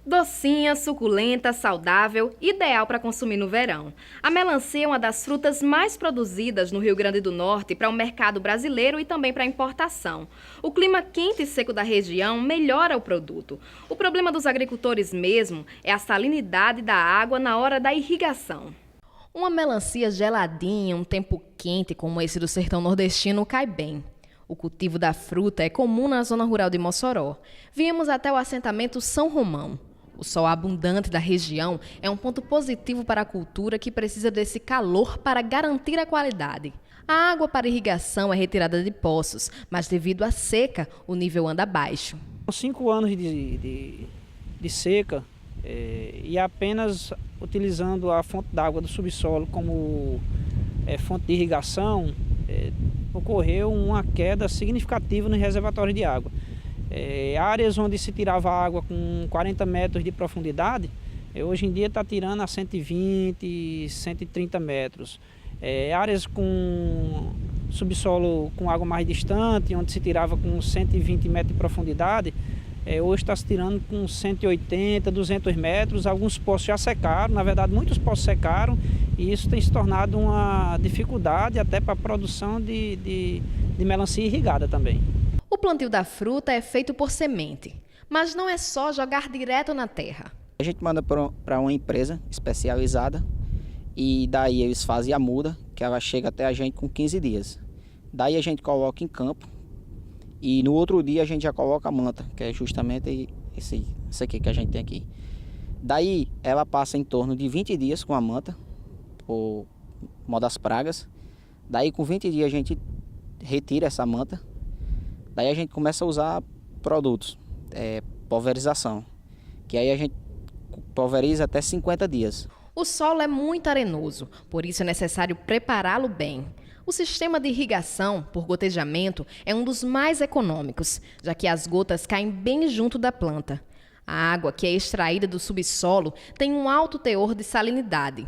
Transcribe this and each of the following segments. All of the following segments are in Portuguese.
Docinha, suculenta, saudável, ideal para consumir no verão. A melancia é uma das frutas mais produzidas no Rio Grande do Norte para o mercado brasileiro e também para importação. O clima quente e seco da região melhora o produto. O problema dos agricultores mesmo é a salinidade da água na hora da irrigação. Uma melancia geladinha, um tempo quente como esse do sertão nordestino cai bem. O cultivo da fruta é comum na zona rural de Mossoró. Viemos até o assentamento São Romão. O sol abundante da região é um ponto positivo para a cultura que precisa desse calor para garantir a qualidade. A água para irrigação é retirada de poços, mas devido à seca, o nível anda baixo. 5 anos de seca e apenas utilizando a fonte d'água do subsolo como fonte de irrigação, ocorreu uma queda significativa no reservatório de água. Áreas onde se tirava água com 40 metros de profundidade, hoje em dia está tirando a 120, 130 metros. Áreas com subsolo com água mais distante, onde se tirava com 120 metros de profundidade, hoje está se tirando com 180, 200 metros. Alguns poços já secaram, na verdade muitos poços secaram, e isso tem se tornado uma dificuldade até para a produção de melancia irrigada também. O plantio da fruta é feito por semente, mas não é só jogar direto na terra. A gente manda para uma empresa especializada e daí eles fazem a muda, que ela chega até a gente com 15 dias. Daí a gente coloca em campo e no outro dia a gente já coloca a manta, que é justamente esse aqui que a gente tem aqui. Daí ela passa em torno de 20 dias com a manta, por modo das pragas. Daí com 20 dias a gente retira essa manta. Daí a gente começa a usar produtos, pulverização, que aí a gente pulveriza até 50 dias. O solo é muito arenoso, por isso é necessário prepará-lo bem. O sistema de irrigação por gotejamento é um dos mais econômicos, já que as gotas caem bem junto da planta. A água que é extraída do subsolo tem um alto teor de salinidade.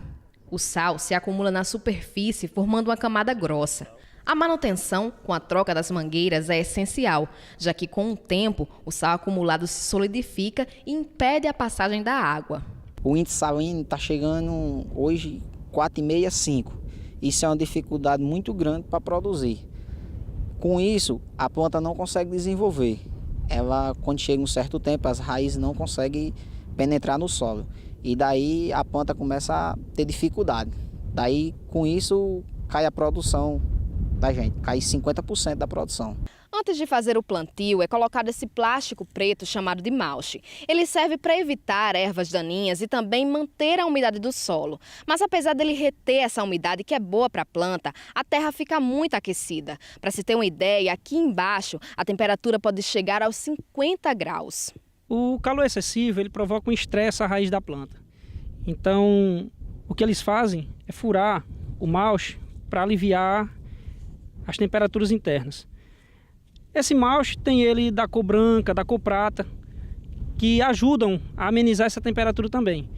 O sal se acumula na superfície, formando uma camada grossa. A manutenção, com a troca das mangueiras, é essencial, já que com o tempo o sal acumulado se solidifica e impede a passagem da água. O índice salino está chegando hoje 4,5 a 5. Isso é uma dificuldade muito grande para produzir. Com isso, a planta não consegue desenvolver. Ela, quando chega um certo tempo, as raízes não conseguem penetrar no solo. E daí a planta começa a ter dificuldade. Daí, com isso, cai a produção da gente, cai 50% da produção. Antes de fazer o plantio, é colocado esse plástico preto chamado de mulch. Ele serve para evitar ervas daninhas e também manter a umidade do solo. Mas apesar dele reter essa umidade que é boa para a planta, a terra fica muito aquecida. Para se ter uma ideia, aqui embaixo a temperatura pode chegar aos 50 graus. O calor excessivo ele provoca um estresse à raiz da planta. Então, o que eles fazem é furar o mulch para aliviar as temperaturas internas. Esse mulch tem ele da cor branca, da cor prata, que ajudam a amenizar essa temperatura também.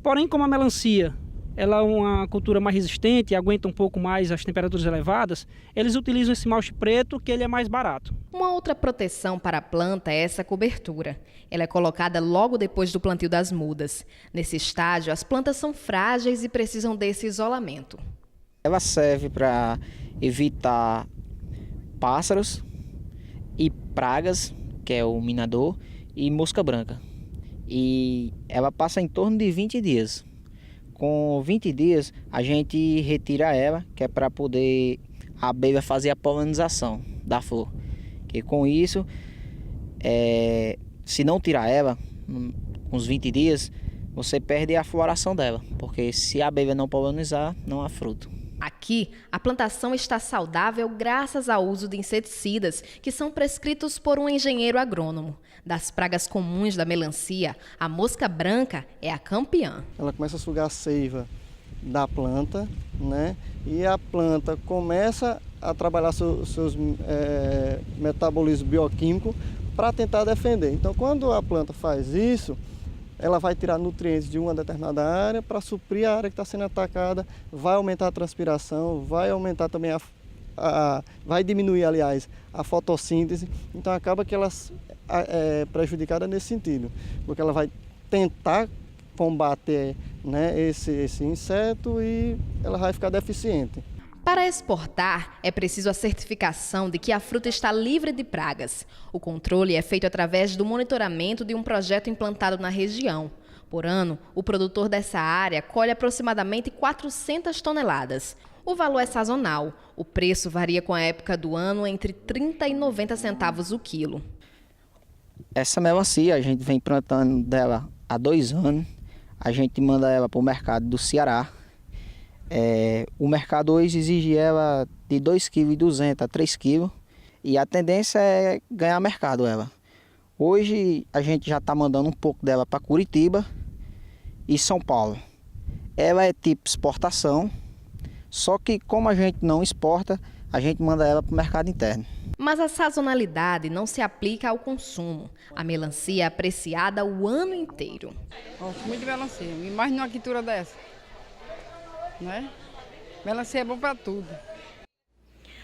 Porém, como a melancia ela é uma cultura mais resistente e aguenta um pouco mais as temperaturas elevadas, eles utilizam esse mulch preto, que ele é mais barato. Uma outra proteção para a planta é essa cobertura. Ela é colocada logo depois do plantio das mudas. Nesse estágio, as plantas são frágeis e precisam desse isolamento. Ela serve para evitar pássaros e pragas, que é o minador, e mosca branca. E ela passa em torno de 20 dias. Com 20 dias a gente retira ela, que é para poder a abelha fazer a polinização da flor. Que com isso, se não tirar ela, com uns 20 dias, você perde a floração dela. Porque se a abelha não polinizar, não há fruto. Aqui, a plantação está saudável graças ao uso de inseticidas que são prescritos por um engenheiro agrônomo. Das pragas comuns da melancia, a mosca branca é a campeã. Ela começa a sugar a seiva da planta, né? E a planta começa a trabalhar seus metabolismos bioquímicos para tentar defender. Então, quando a planta faz isso, ela vai tirar nutrientes de uma determinada área para suprir a área que está sendo atacada, vai aumentar a transpiração, vai aumentar também vai diminuir, aliás, a fotossíntese. Então acaba que ela é prejudicada nesse sentido, porque ela vai tentar combater, né, esse inseto e ela vai ficar deficiente. Para exportar, é preciso a certificação de que a fruta está livre de pragas. O controle é feito através do monitoramento de um projeto implantado na região. Por ano, o produtor dessa área colhe aproximadamente 400 toneladas. O valor é sazonal. O preço varia com a época do ano entre 30 e 90 centavos o quilo. Essa melancia a gente vem plantando dela há 2 anos. A gente manda ela para o mercado do Ceará. O mercado hoje exige ela de 2,2 kg a 3 kg e a tendência é ganhar mercado ela. Hoje a gente já está mandando um pouco dela para Curitiba e São Paulo. Ela é tipo exportação, só que como a gente não exporta, a gente manda ela para o mercado interno. Mas a sazonalidade não se aplica ao consumo. A melancia é apreciada o ano inteiro. Gosto muito de melancia, imagina uma quintura dessa. Né? Melancia é bom para tudo.